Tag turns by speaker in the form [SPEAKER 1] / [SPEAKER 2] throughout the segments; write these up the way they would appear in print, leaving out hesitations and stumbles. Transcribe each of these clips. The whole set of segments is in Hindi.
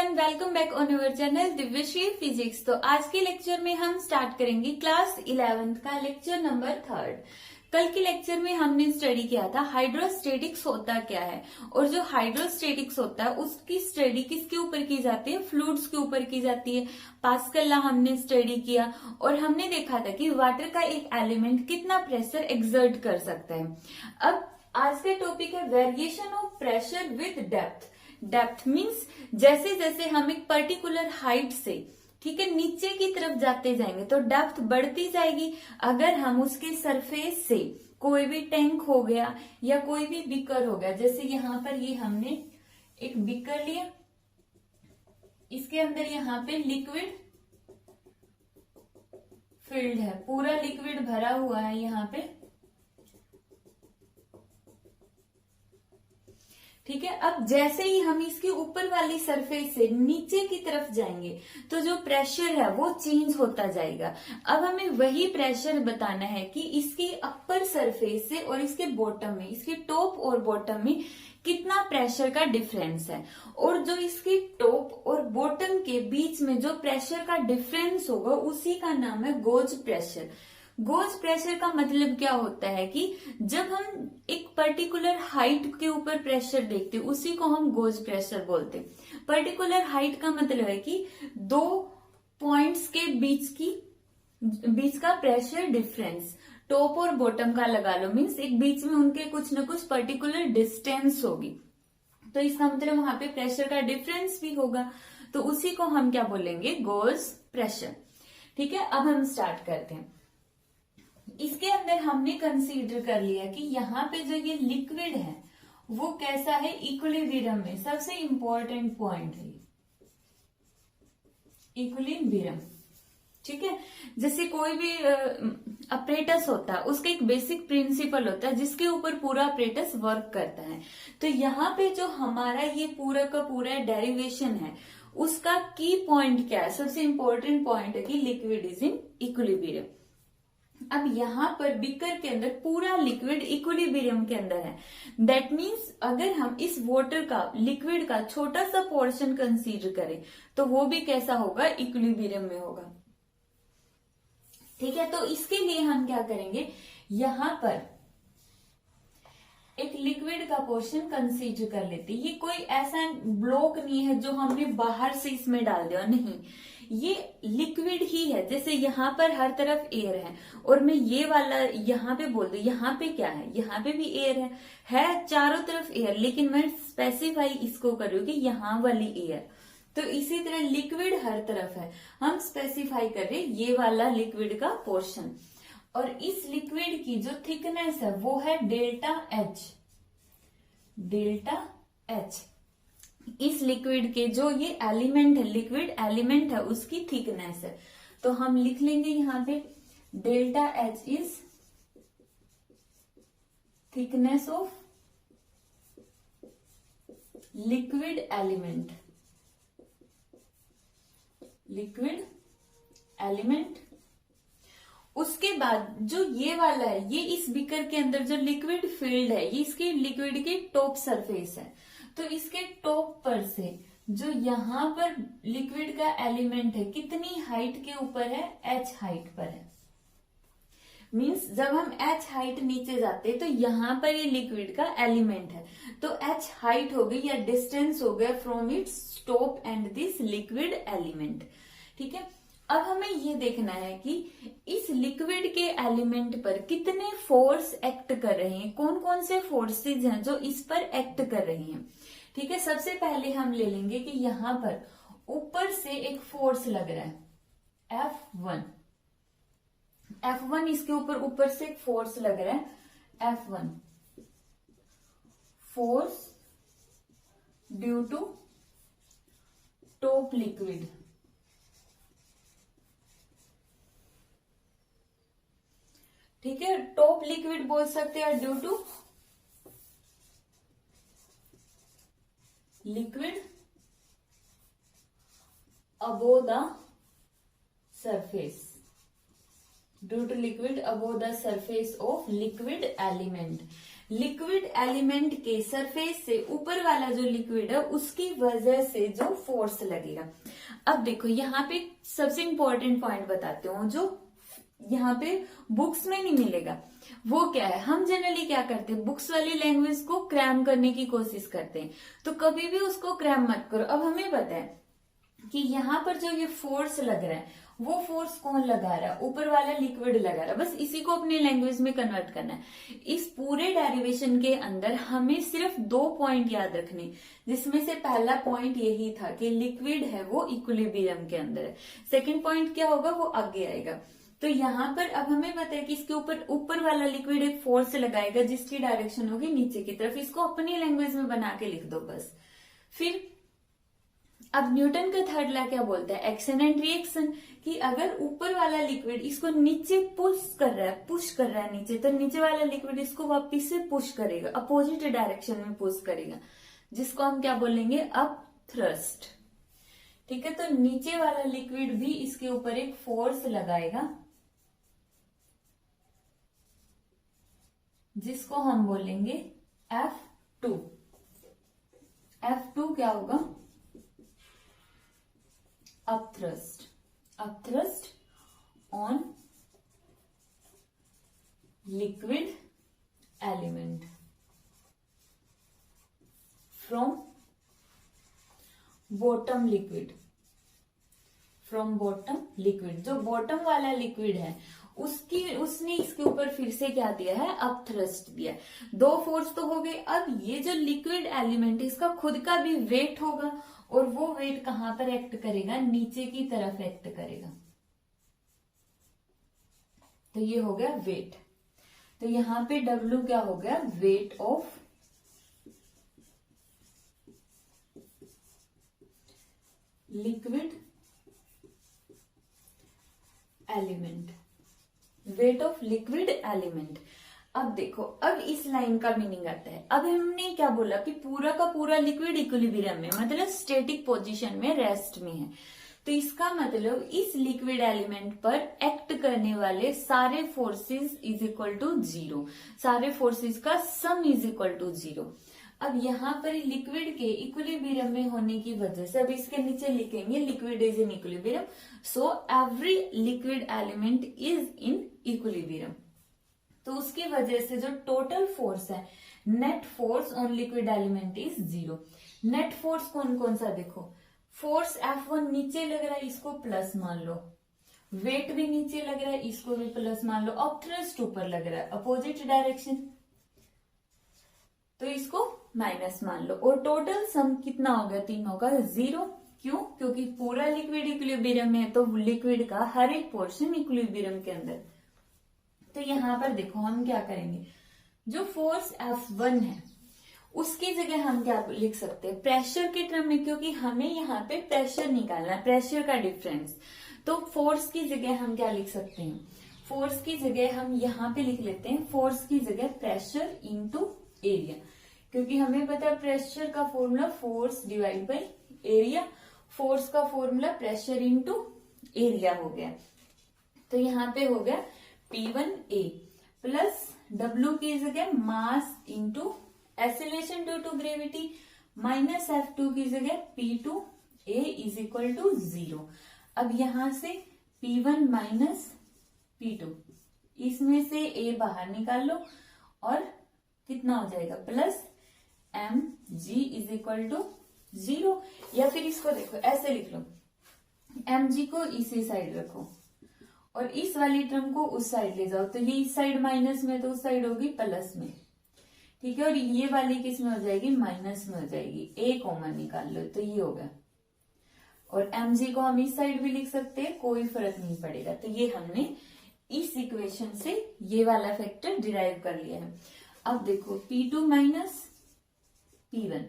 [SPEAKER 1] Everyone, welcome back on our channel Divyashree physics. तो आज के लेक्चर में हम स्टार्ट करेंगे क्लास 11th का लेक्चर नंबर 3। कल के लेक्चर में हमने स्टडी किया था हाइड्रोस्टेटिक्स होता क्या है, और जो हाइड्रोस्टेटिक्स होता है उसकी स्टडी किसके ऊपर की जाती है, फ्लूइड्स के ऊपर की जाती है। पास्कल लॉ हमने स्टडी किया और हमने देखा था कि वाटर का एक एलिमेंट कितना प्रेशर एक्सर्ट कर सकता है। अब आज का टॉपिक है variation of pressure with depth. Depth means जैसे जैसे हम एक पर्टिकुलर हाइट से ठीक है नीचे की तरफ जाते जाएंगे तो डेप्थ बढ़ती जाएगी। अगर हम उसके सरफेस से कोई भी टैंक हो गया या कोई भी बीकर हो गया, जैसे यहाँ पर ये हमने एक बीकर लिया, इसके अंदर यहाँ पे लिक्विड फिल्ड है, पूरा लिक्विड भरा हुआ है यहाँ पे, ठीक है। अब जैसे ही हम इसके ऊपर वाली सरफेस से नीचे की तरफ जाएंगे तो जो प्रेशर है वो चेंज होता जाएगा। अब हमें वही प्रेशर बताना है कि इसकी अपर सरफेस से और इसके बॉटम में, इसके टॉप और बॉटम में कितना प्रेशर का डिफरेंस है, और जो इसके टॉप और बॉटम के बीच में जो प्रेशर का डिफरेंस होगा उसी का नाम है गोज प्रेशर। गोज प्रेशर का मतलब क्या होता है कि जब हम एक पर्टिकुलर हाइट के ऊपर प्रेशर देखते हैं उसी को हम गोज प्रेशर बोलते हैं। पर्टिकुलर हाइट का मतलब है कि दो पॉइंट्स के बीच का प्रेशर डिफरेंस, टॉप और बॉटम का लगा लो, मीन्स एक बीच में उनके कुछ न कुछ पर्टिकुलर डिस्टेंस होगी, तो इसका मतलब वहां पे प्रेशर का डिफरेंस भी होगा, तो उसी को हम क्या बोलेंगे, गोज प्रेशर। ठीक है, अब हम स्टार्ट करते हैं। इसके अंदर हमने कंसीडर कर लिया कि यहाँ पे जो ये लिक्विड है वो कैसा है, इक्विलिब्रियम में। सबसे इंपॉर्टेंट पॉइंट है इक्विलिब्रियम, ठीक है। जैसे कोई भी अपरेटस होता है उसका एक बेसिक प्रिंसिपल होता है जिसके ऊपर पूरा अपरेटस वर्क करता है। तो यहाँ पे जो हमारा ये पूरा का पूरा डेरिवेशन है उसका की पॉइंट क्या है, सबसे इंपॉर्टेंट पॉइंट है कि लिक्विड इज इन इक्विलिब्रियम। अब यहाँ पर बीकर के अंदर पूरा लिक्विड इक्विलिब्रियम के अंदर है। दैट मीन्स अगर हम इस वाटर का, लिक्विड का छोटा सा पोर्शन कंसीडर करें तो वो भी कैसा होगा, इक्विलिब्रियम में होगा। ठीक है, तो इसके लिए हम क्या करेंगे, यहाँ पर एक लिक्विड का पोर्शन कंसीडर कर लेते। ये कोई ऐसा ब्लॉक नहीं है जो हमने बाहर से इसमें डाल दिया, नहीं, ये लिक्विड ही है। जैसे यहाँ पर हर तरफ एयर है और मैं ये वाला यहाँ पे बोल दूं, यहाँ पे क्या है, यहाँ पे भी एयर है चारों तरफ एयर, लेकिन मैं स्पेसिफाई इसको कर रही हूँ कि यहाँ वाली एयर। तो इसी तरह लिक्विड हर तरफ है, हम स्पेसिफाई कर रहे ये वाला लिक्विड का पोर्शन, और इस लिक्विड की जो थिकनेस है वो है डेल्टा एच। डेल्टा एच इस लिक्विड के जो ये एलिमेंट है, लिक्विड एलिमेंट है, उसकी थिकनेस है। तो हम लिख लेंगे यहाँ पे delta H is thickness of liquid element. Liquid element. उसके बाद जो ये वाला है, ये इस बीकर के अंदर जो लिक्विड फील्ड है ये इसकी लिक्विड की टॉप सरफेस है। तो इसके टॉप पर से जो यहाँ पर लिक्विड का एलिमेंट है कितनी हाइट के ऊपर है, h हाइट पर है। मींस जब हम h हाइट नीचे जाते हैं तो यहाँ पर ये लिक्विड का एलिमेंट है, तो h हाइट हो गई या डिस्टेंस हो गया from its top and this liquid element. ठीक है, अब हमें ये देखना है कि इस लिक्विड के एलिमेंट पर कितने फोर्स एक्ट कर रहे हैं, कौन कौन से फोर्सेज हैं जो इस पर एक्ट कर रहे हैं। ठीक है, सबसे पहले हम ले लेंगे कि यहाँ पर ऊपर से एक फोर्स लग रहा है F1। F1 इसके ऊपर से एक फोर्स लग रहा है F1, force due to top liquid. ठीक है, टॉप लिक्विड बोल सकते हैं due to liquid above the surface, due to liquid above the surface of liquid element. Liquid element के सरफेस से ऊपर वाला जो लिक्विड है उसकी वजह से जो फोर्स लगेगा। अब देखो यहाँ पे सबसे इंपॉर्टेंट पॉइंट बताते हूँ जो यहाँ पे बुक्स में नहीं मिलेगा। वो क्या है, हम जनरली क्या करते हैं, बुक्स वाली लैंग्वेज को क्रैम करने की कोशिश करते हैं, तो कभी भी उसको क्रैम मत करो। अब हमें पता है कि यहाँ पर जो ये फोर्स लग रहा है वो फोर्स कौन लगा रहा है, ऊपर वाला लिक्विड लगा रहा है। बस इसी को अपने लैंग्वेज में कन्वर्ट करना है। इस पूरे डेरिवेशन के अंदर हमें सिर्फ 2 पॉइंट याद रखने, जिसमें से पहला पॉइंट यही था कि लिक्विड है वो इक्विलिब्रियम के अंदर है। सेकेंड पॉइंट क्या होगा वो आगे आएगा। तो यहाँ पर अब हमें पता है कि इसके ऊपर वाला लिक्विड एक फोर्स लगाएगा जिसकी डायरेक्शन होगी नीचे की तरफ। इसको अपनी लैंग्वेज में बना के लिख दो बस। फिर अब न्यूटन का थर्ड लॉ क्या बोलता है, एक्शन एंड रिएक्शन, कि अगर ऊपर वाला लिक्विड इसको नीचे पुश कर रहा है नीचे, तो नीचे वाला लिक्विड इसको वापिस से पुश करेगा, अपोजिट डायरेक्शन में पुश करेगा, जिसको हम क्या बोलेंगे, अप थ्रस्ट। ठीक है, तो नीचे वाला लिक्विड भी इसके ऊपर एक फोर्स लगाएगा जिसको हम बोलेंगे F2। F2 क्या होगा, upthrust on liquid element from bottom liquid. जो बॉटम वाला लिक्विड है उसने इसके ऊपर फिर से क्या दिया है, अपथ्रस्ट दिया है। 2 फोर्स तो हो गए। अब ये जो लिक्विड एलिमेंट है इसका खुद का भी वेट होगा, और वो वेट कहां पर एक्ट करेगा, नीचे की तरफ एक्ट करेगा। तो ये हो गया वेट। तो यहां पे W क्या हो गया, weight of liquid element, weight of liquid element. अब देखो, अब इस लाइन का मीनिंग आता है। अब हमने क्या बोला कि पूरा का पूरा लिक्विड इक्विलिब्रियम में, मतलब स्टेटिक पोजीशन में, रेस्ट में है। तो इसका मतलब इस लिक्विड एलिमेंट पर एक्ट करने वाले सारे फोर्सेस इज इक्वल टू 0, सारे फोर्सेस का सम इज इक्वल टू 0। अब यहाँ पर लिक्विड के इक्विलिब्रियम में होने की वजह से, अब इसके नीचे लिखेंगे liquid is in equilibrium, so every liquid element is in equilibrium. तो उसकी वजह से जो टोटल फोर्स है, net force on liquid element is 0। Net force कौन कौन सा, देखो, फोर्स F1 नीचे लग रहा है, इसको प्लस मान लो। वेट भी नीचे लग रहा है, इसको भी प्लस मान लो। अपथ्रस्ट ऊपर लग रहा है, अपोजिट डायरेक्शन, तो इसको माइनस मान लो। और टोटल सम कितना होगा, तीनों का 0। क्यों, क्योंकि पूरा लिक्विड इक्विलिब्रियम में है, तो लिक्विड का हर एक पोर्शन इक्विलिब्रियम के अंदर। तो यहां पर देखो हम क्या करेंगे, जो फोर्स F1 है उसकी जगह हम क्या लिख सकते हैं, प्रेशर के टर्म में, क्योंकि हमें यहाँ पे प्रेशर निकालना है, प्रेशर का डिफरेंस। तो फोर्स की जगह हम क्या लिख सकते हैं, फोर्स की जगह हम यहाँ पे लिख लेते हैं, फोर्स की जगह प्रेशर इंटू एरिया, क्योंकि हमें पता है प्रेशर का formula force divide by area, force का फॉर्मूला प्रेशर इंटू एरिया हो गया। तो यहाँ पे हो गया P1A प्लस W की जगह mass into acceleration due to gravity, minus F2 की जगह P2A इज इक्वल टू 0। अब यहां से P1 माइनस P2, इसमें से A बाहर निकाल लो और कितना हो जाएगा, plus mg is equal to 0। या फिर इसको देखो ऐसे लिख लो, mg को इसी साइड रखो और इस वाली टर्म को उस साइड ले जाओ, तो ये इस साइड माइनस में, तो उस साइड होगी प्लस में। ठीक है, और ये वाली किस में हो जाएगी, माइनस में हो जाएगी। A कॉमन निकाल लो, तो ये होगा। और mg को हम इस साइड भी लिख सकते हैं, कोई फर्क नहीं पड़ेगा। तो ये हमने इस इक्वेशन से ये वाला फैक्टर डिराइव कर लिया है। अब देखो P2 माइनस P1।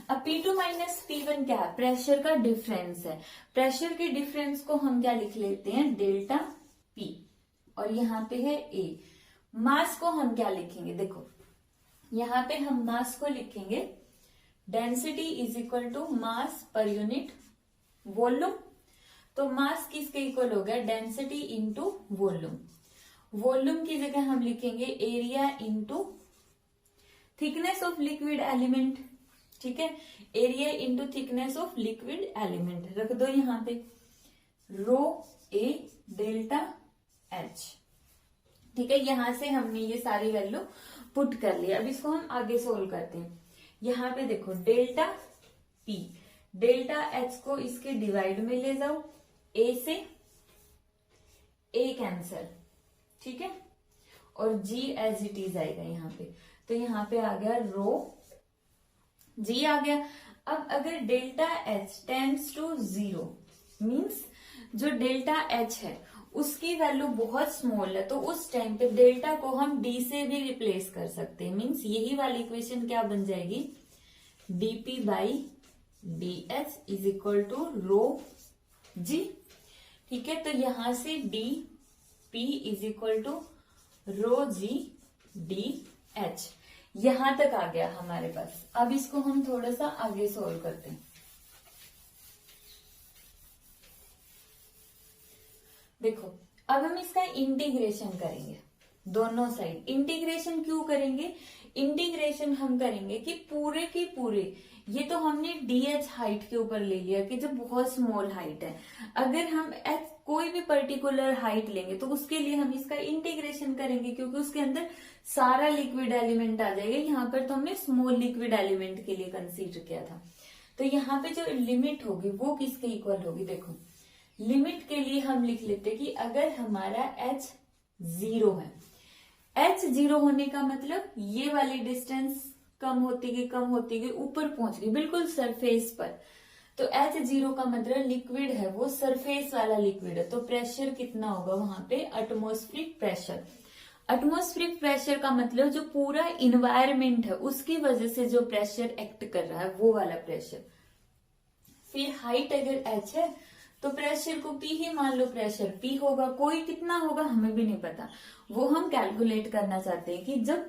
[SPEAKER 1] अब P2 माइनस P1 क्या है, प्रेशर का डिफरेंस है। प्रेशर के डिफरेंस को हम क्या लिख लेते हैं, डेल्टा P, और यहाँ पे है A। मास को हम क्या लिखेंगे, देखो यहाँ पे हम मास को लिखेंगे density is equal to mass पर यूनिट वॉल्यूम। तो मास किसके इक्वल हो गया, डेंसिटी इंटू वॉल्यूम। वॉल्यूम की जगह हम लिखेंगे area into thickness of liquid element, ठीक है, area into thickness of liquid element रख दो यहाँ पे, रो ए डेल्टा एच, ठीक है। यहां से हमने ये सारी वैल्यू पुट कर लिया। अब इसको हम आगे सोल्व करते हैं। यहाँ पे देखो डेल्टा पी, डेल्टा एच को इसके डिवाइड में ले जाओ, ए से ए कैंसल, ठीक है, और जी एज इट इज आएगा यहाँ पे। तो यहाँ पे आ गया रो जी आ गया। अब अगर delta H tends to 0 means जो डेल्टा एच है उसकी वैल्यू बहुत स्मॉल है, तो उस टाइम पे डेल्टा को हम डी से भी रिप्लेस कर सकते हैं। मीन्स यही वाली इक्वेशन क्या बन जाएगी, DP by D H is equal to rho G, ठीक है। तो यहां से D P is equal to rho G D H, यहां तक आ गया हमारे पास। अब इसको हम थोड़ा सा आगे सोल्व करते हैं। देखो अब हम इसका इंटीग्रेशन करेंगे, दोनों साइड इंटीग्रेशन क्यों करेंगे, इंटीग्रेशन हम करेंगे कि पूरे के पूरे, ये तो हमने डीएच हाइट के ऊपर ले लिया कि जो बहुत स्मॉल हाइट है, अगर हम एच कोई भी पर्टिकुलर हाइट लेंगे तो उसके लिए हम इसका इंटीग्रेशन करेंगे, क्योंकि उसके अंदर सारा लिक्विड एलिमेंट आ जाएगा। यहाँ पर तो हमने स्मॉल लिक्विड एलिमेंट के लिए कंसीडर किया था। तो यहाँ पे जो लिमिट होगी वो किसके इक्वल होगी, देखो लिमिट के लिए हम लिख लेते कि अगर हमारा h 0 है, h 0 होने का मतलब ये वाली डिस्टेंस कम होती गई ऊपर पहुंच गई बिल्कुल सरफेस पर, तो h 0 का मतलब लिक्विड है वो सरफेस वाला लिक्विड है, तो प्रेशर कितना होगा वहां पे, एटमॉस्फेरिक प्रेशर। एटमॉस्फेरिक प्रेशर का मतलब जो पूरा इन्वायरमेंट है उसकी वजह से जो प्रेशर एक्ट कर रहा है वो वाला प्रेशर। फिर हाइट अगर h है तो प्रेशर को P ही मान लो, प्रेशर P होगा, कोई कितना होगा हमें भी नहीं पता, वो हम कैलकुलेट करना चाहते हैं कि जब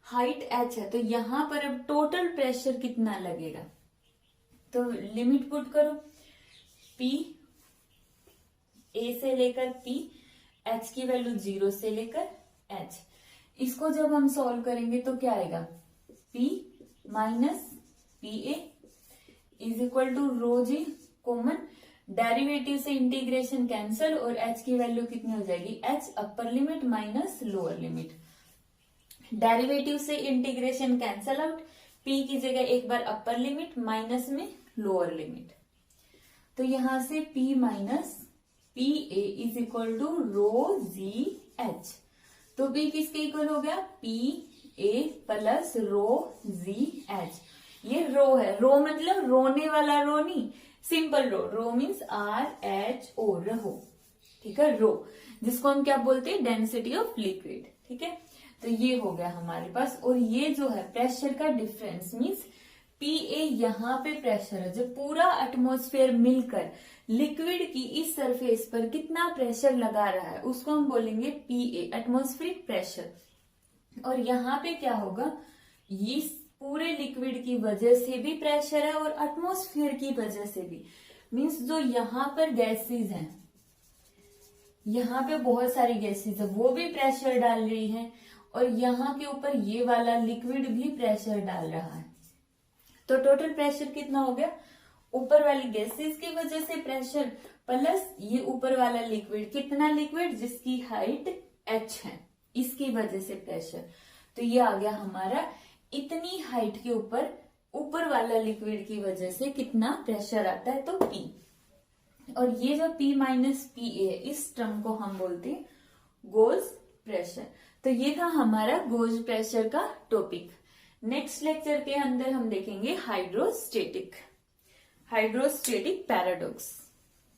[SPEAKER 1] हाइट h है तो यहां पर अब टोटल प्रेशर कितना लगेगा। तो लिमिट पुट करो, P A से लेकर P, h की वैल्यू 0 से लेकर h। इसको जब हम सॉल्व करेंगे तो क्या आएगा, P minus P A is equal to rho G, common derivative से इंटीग्रेशन कैंसल, और h की वैल्यू कितनी हो जाएगी, h upper limit minus lower limit. Derivative से इंटीग्रेशन कैंसल आउट, p की जगह एक बार अपर लिमिट माइनस में लोअर लिमिट, तो यहां से p minus P A is equal to rho G H. तो p किसके इक्वल हो गया, P A plus rho G H. ये रो है, रो मतलब रोने वाला रो नहीं, सिंपल रो, रो मीन्स RH O, रहो, ठीक है, रो जिसको हम क्या बोलते हैं, डेंसिटी ऑफ लिक्विड, ठीक है। तो ये हो गया हमारे पास, और ये जो है प्रेशर का डिफरेंस मीन्स PA यहाँ पे प्रेशर है, जब पूरा एटमॉस्फेयर मिलकर लिक्विड की इस सरफेस पर कितना प्रेशर लगा रहा है उसको हम बोलेंगे PA, एटमॉस्फेरिक प्रेशर। और यहाँ पे क्या होगा, ये पूरे लिक्विड की वजह से भी प्रेशर है और एटमॉस्फेयर की वजह से भी, मींस जो यहाँ पर गैसेस हैं, यहाँ पे बहुत सारी गैसेस है वो भी प्रेशर डाल रही हैं, और यहाँ के ऊपर ये वाला लिक्विड भी प्रेशर डाल रहा है। तो टोटल प्रेशर कितना हो गया, ऊपर वाली गैसेस की वजह से प्रेशर प्लस ये ऊपर वाला लिक्विड, कितना लिक्विड जिसकी हाइट h है, इसकी वजह से प्रेशर। तो ये आ गया हमारा इतनी हाइट के ऊपर ऊपर वाला लिक्विड की वजह से कितना प्रेशर आता है, तो P। और ये जो P माइनस पी ए, इस टर्म को हम बोलते हैं गोज प्रेशर। तो ये था हमारा गोज प्रेशर का टॉपिक। नेक्स्ट लेक्चर के अंदर हम देखेंगे हाइड्रोस्टेटिक पैराडॉक्स।